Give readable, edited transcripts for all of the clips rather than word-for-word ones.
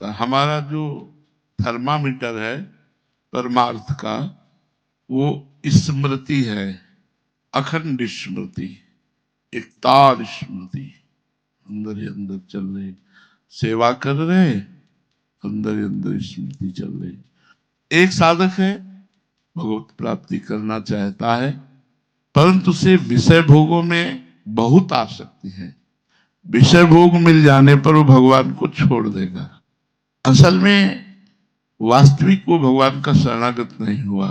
तो हमारा जो थर्मामीटर है परमार्थ का, वो स्मृति है, अखंड स्मृति, एक तार स्मृति, अंदर ही अंदर चल रही। सेवा कर रहे, अंदर ही अंदर स्मृति चल रही। एक साधक है, भगवत प्राप्ति करना चाहता है, परंतु उसे विषय भोगों में बहुत आसक्ति है। विषय भोग मिल जाने पर वो भगवान को छोड़ देगा। असल में वास्तविक वो भगवान का शरणागत नहीं हुआ।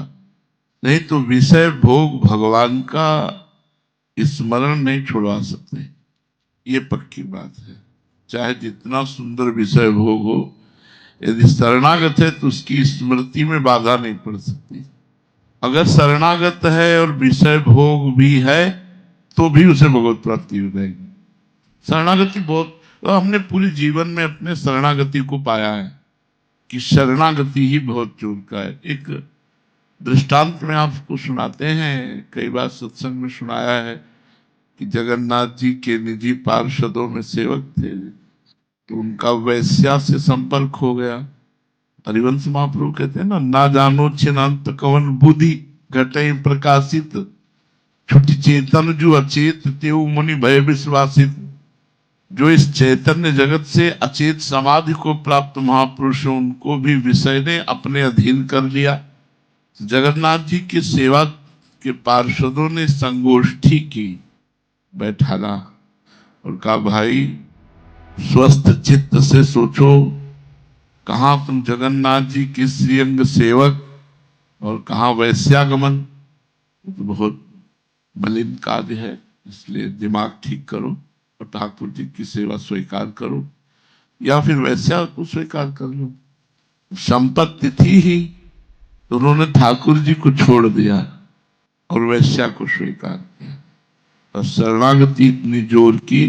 नहीं तो विषय भोग भगवान का स्मरण नहीं छुड़वा सकते, ये पक्की बात है। चाहे जितना सुंदर विषय भोग हो, यदि शरणागत है तो उसकी स्मृति में बाधा नहीं पड़ सकती। अगर शरणागत है और विषय भोग भी है तो भी उसे भगवत प्राप्ति हो जाएगी। शरणागति बहुत, तो हमने पूरे जीवन में अपने शरणागति को पाया है कि शरणागति ही बहुत जोर का है। एक दृष्टांत में आपको सुनाते हैं, कई बार सत्संग में सुनाया है कि जगन्नाथ जी के निजी पार्षदों में सेवक थे, तो उनका वैश्या से संपर्क हो गया। हरिवंश महाप्रभु कहते हैं ना जानो छिनांत कवन बुद्धि घटे प्रकाशित, छुटी चेतन जो अचेत तेऊ मुनि भय विश्वासित। जो इस चैतन्य जगत से अचेत समाधि को प्राप्त महापुरुष, उनको भी विषय ने अपने अधीन कर लिया। जगन्नाथ जी की सेवा के पार्षदों ने संगोष्ठी की, बैठाला और कहा, भाई स्वस्थ चित्त से सोचो, कहाँ तुम जगन्नाथ जी के श्रीअंग सेवक और कहाँ वैश्यागमन। तो बहुत मलिन कार्य है, इसलिए दिमाग ठीक करो और ठाकुर जी की सेवा स्वीकार करो, या फिर वैश्या को स्वीकार कर लो। संपत्ति थी ही, तो उन्होंने ठाकुर जी को छोड़ दिया और वैश्या को स्वीकार किया। और शरणागति इतनी जोर की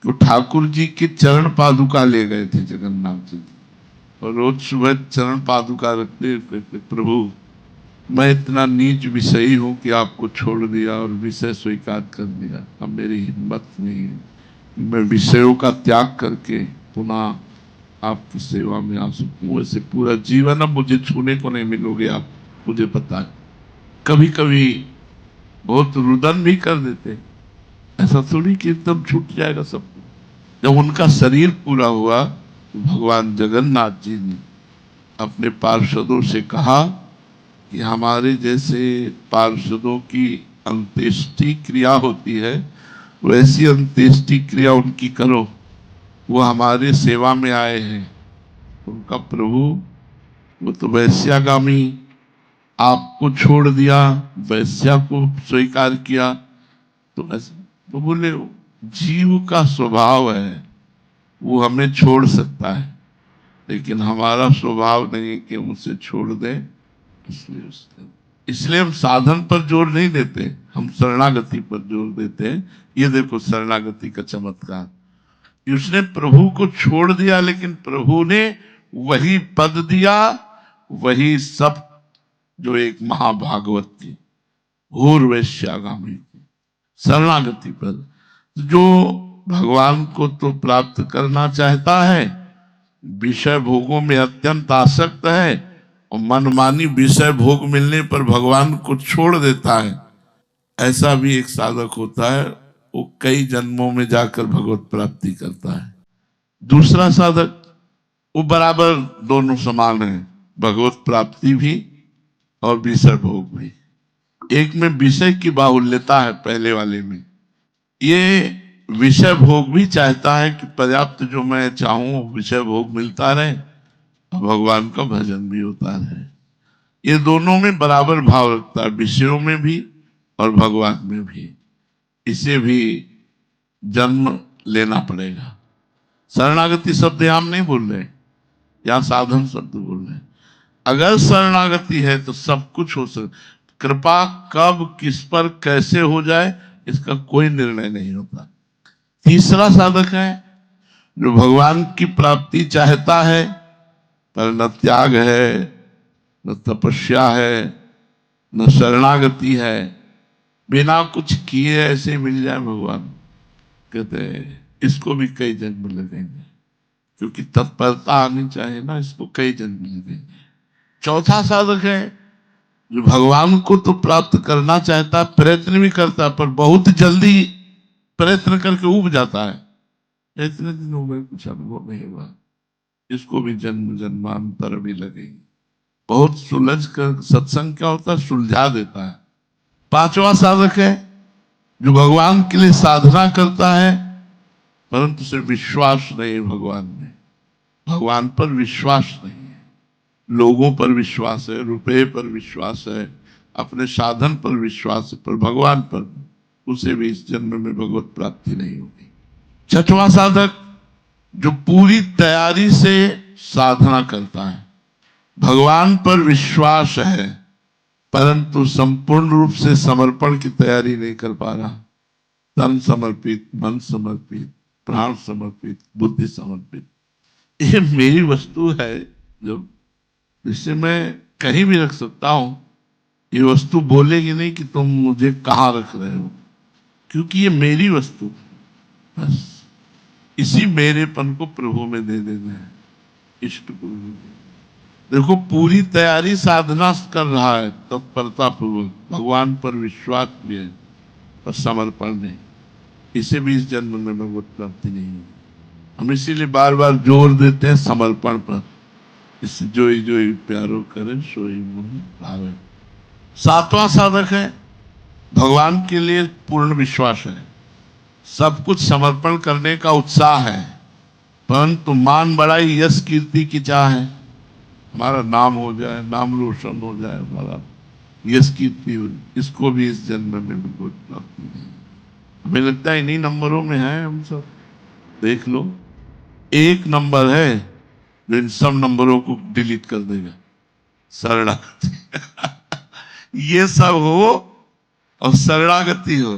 तो ठाकुर जी की चरण पादुका ले गए थे जगन्नाथ जी, और रोज सुबह चरण पादुका रखते, प्रभु मैं इतना नीच विषयी हूं कि आपको छोड़ दिया और विषय स्वीकार कर दिया। अब मेरी हिम्मत नहीं है, मैं विषयों का त्याग करके पुनः आपकी सेवा में आ सकूं। वैसे पूरा जीवन अब मुझे छूने को नहीं मिलोगे आप, मुझे पता है। कभी कभी बहुत रुदन भी कर देते, ऐसा थोड़ी कि एकदम छूट जाएगा सब। जब उनका शरीर पूरा हुआ तो भगवान जगन्नाथ जी ने अपने पार्षदों से कहा कि हमारे जैसे पार्षदों की अंत्येष्टि क्रिया होती है, वैसी अंत्येष्टि क्रिया उनकी करो, वो हमारे सेवा में आए हैं। उनका प्रभु, वो तो वैश्यागामी, आपको छोड़ दिया, वैश्या को स्वीकार किया, तो ऐसे तो बोले जीव का स्वभाव है, वो हमें छोड़ सकता है, लेकिन हमारा स्वभाव नहीं है कि हम उसे छोड़ दें। इसलिए हम साधन पर जोर नहीं देते, हम शरणागति पर जोर देते हैं। ये देखो शरणागति का चमत्कार, उसने प्रभु को छोड़ दिया, लेकिन प्रभु ने वही पद दिया, वही सब जो एक महाभागवत थी, घोर वैश्यागामी थी, शरणागति पर। जो भगवान को तो प्राप्त करना चाहता है, विषय भोगों में अत्यंत आसक्त है और मनमानी विषय भोग मिलने पर भगवान को छोड़ देता है, ऐसा भी एक साधक होता है। वो कई जन्मों में जाकर भगवत प्राप्ति करता है। दूसरा साधक, वो बराबर दोनों समान है, भगवत प्राप्ति भी और विषय भोग भी। एक में विषय की बाहुल्यता है, पहले वाले में ये विषय भोग भी चाहता है कि पर्याप्त जो मैं चाहूं विषय भोग मिलता रहे, भगवान का भजन भी होता है। ये दोनों में बराबर भाव रखता है, विषयों में भी और भगवान में भी। इसे भी जन्म लेना पड़ेगा। शरणागति शब्द यहां हम नहीं बोल रहे, यहां साधन शब्द बोल रहे। अगर शरणागति है तो सब कुछ हो सकता। कृपा कब किस पर कैसे हो जाए इसका कोई निर्णय नहीं होता। तीसरा साधक है जो भगवान की प्राप्ति चाहता है, पर न त्याग है, न तपस्या है, न शरणागति है, बिना कुछ किए ऐसे मिल जाए भगवान, कहते हैं इसको भी कई जन्म लगेंगे, क्योंकि तत्परता आनी चाहिए ना, इसको कई जन्म लगेंगे। चौथा साधक है जो भगवान को तो प्राप्त करना चाहता है, प्रयत्न भी करता है, पर बहुत जल्दी प्रयत्न करके उब जाता है, इतने दिनों में कुछ अनुभव नहीं हुआ, इसको भी जन्म जन्मांतर भी लगेगी। बहुत सुलझ कर सत्संग क्या होता है, सुलझा देता है। पांचवा साधक है जो भगवान के लिए साधना करता है, परंतु उसे विश्वास नहीं है भगवान में, भगवान पर विश्वास नहीं है, लोगों पर विश्वास है, रुपए पर विश्वास है, अपने साधन पर विश्वास है, पर भगवान पर उसे भी इस जन्म में भगवत प्राप्ति नहीं होगी। छठवां साधक जो पूरी तैयारी से साधना करता है, भगवान पर विश्वास है, परंतु संपूर्ण रूप से समर्पण की तैयारी नहीं कर पा रहा, तन समर्पित, मन समर्पित, प्राण समर्पित, बुद्धि समर्पित, ये मेरी वस्तु है जो जिसे मैं कहीं भी रख सकता हूं, ये वस्तु बोलेगी नहीं कि तुम मुझे कहां रख रहे हो, क्योंकि ये मेरी वस्तु, बस इसी मेरेपन को प्रभु में दे देना है, इष्ट गुरु में। देखो पूरी तैयारी साधना कर रहा है, तत्परता पूर्वक, भगवान पर विश्वास भी है, पर समर्पण नहीं, इसे भी इस जन्म में भगवत प्राप्ति नहीं होगी। हम इसीलिए बार बार जोर देते हैं समर्पण पर, इससे जोई जोई प्यारो करे सोई मोहि भावे। सातवां साधक है भगवान के लिए पूर्ण विश्वास है, सब कुछ समर्पण करने का उत्साह है, परंतु मान बड़ाई यश कीर्ति की चाह है, हमारा नाम हो जाए, नाम रोशन हो जाए, हमारा यश कीर्ति हो, इसको भी इस जन्म में भगवत प्राप्ति नहीं। हमें लगता है इन्हीं नंबरों में है हम सब, देख लो, एक नंबर है जो इन सब नंबरों को डिलीट कर देगा, शरणागति। ये सब हो और शरणागति हो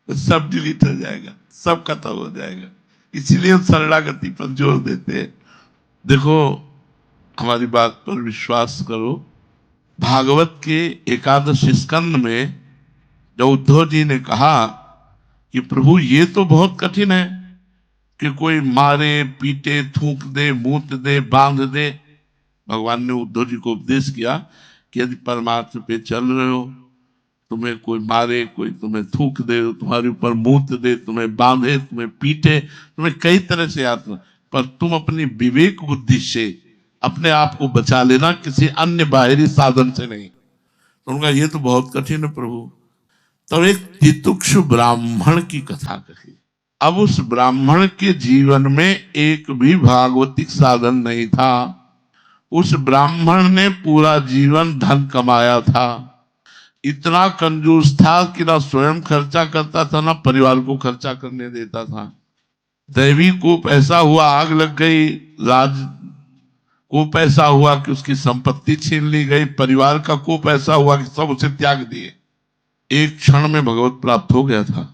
तो सब डिलीट हो जाएगा, सब खत्म हो जाएगा, इसीलिए हम शरणागति पर जोर देते हैं। देखो हमारी बात पर विश्वास करो, भागवत के एकादश स्कंद में जब उद्धव जी ने कहा कि प्रभु ये तो बहुत कठिन है कि कोई मारे पीटे थूक दे मूत दे बांध दे, भगवान ने उद्धव जी को उपदेश किया कि यदि परमार्थ पे चल रहे हो, तुम्हें कोई मारे, कोई तुम्हें थूक दे, तुम्हारे ऊपर मूत दे, तुम्हें बांधे, तुम्हें पीटे, तुम्हें कई तरह से यातना, पर तुम अपनी विवेक बुद्धि से अपने आप को बचा लेना, किसी अन्य बाहरी साधन से नहीं। तो उनका ये तो बहुत कठिन है प्रभु। तब एक तितुक्षु ब्राह्मण की कथा कही। अब उस ब्राह्मण के जीवन में एक भी भागवतिक साधन नहीं था, उस ब्राह्मण ने पूरा जीवन धन कमाया था, इतना कंजूस था कि ना स्वयं खर्चा करता था ना परिवार को खर्चा करने देता था। दैवी को पैसा हुआ, आग लग गई, राज को पैसा हुआ कि उसकी संपत्ति छीन ली गई, परिवार का को पैसा हुआ कि सब उसे त्याग दिए, एक क्षण में भगवत प्राप्त हो गया था।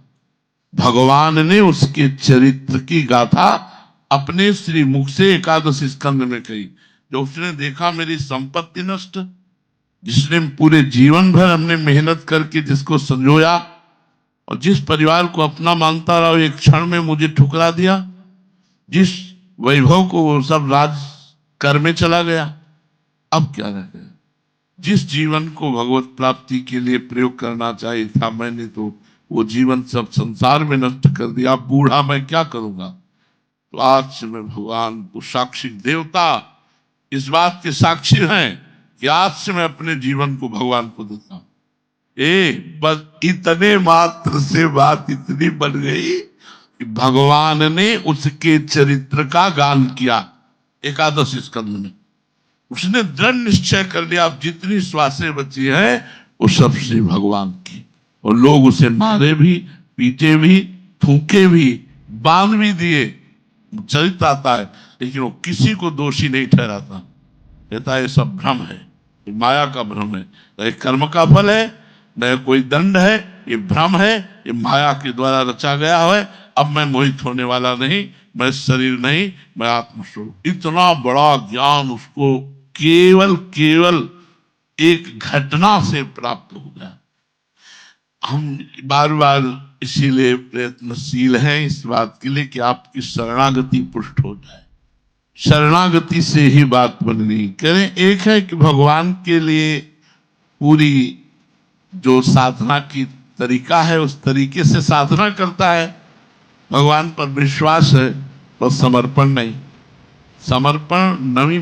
भगवान ने उसके चरित्र की गाथा अपने श्री मुख से एकादश स्कंद में कही। जो उसने देखा मेरी संपत्ति नष्ट, जिसने पूरे जीवन भर हमने मेहनत करके जिसको संजोया और जिस परिवार को अपना मानता रहा, एक क्षण में मुझे ठुकरा दिया, जिस वैभव को वो सब राज कर में चला गया, अब क्या रह गया। जिस जीवन को भगवत प्राप्ति के लिए प्रयोग करना चाहिए था, मैंने तो वो जीवन सब संसार में नष्ट कर दिया, अब बूढ़ा मैं क्या करूंगा। तो आज से मैं भगवान को साक्षी, देवता इस बात के साक्षी हैं कि आज से मैं अपने जीवन को भगवान को देता हूं। बस इतने मात्र से बात इतनी बन गई कि भगवान ने उसके चरित्र का गान किया एकादश स्कंद में। उसने दृढ़ निश्चय कर लिया, अब जितनी श्वासें बची है वो सब श्री भगवान की, और लोग उसे मारे भी, पीटे भी, थूके भी, बांध भी दिए, चरित्र आता है, लेकिन वो किसी को दोषी नहीं ठहराता, कहता है ये सब भ्रम है, ये माया का भ्रम है, न ये कर्म का फल है, न कोई दंड है, ये भ्रम है, ये माया के द्वारा रचा गया है, अब मैं मोहित होने वाला नहीं, मैं शरीर नहीं, मैं आत्मस्वरूप। इतना बड़ा ज्ञान उसको केवल केवल एक घटना से प्राप्त हो गया। हम बार बार इसीलिए प्रयत्नशील हैं इस बात के लिए कि आपकी शरणागति पुष्ट हो जाए, शरणागति से ही बात बननी। कह रहे एक है कि भगवान के लिए पूरी जो साधना की तरीका है उस तरीके से साधना करता है, भगवान पर विश्वास है, पर समर्पण नहीं। समर्पण नवी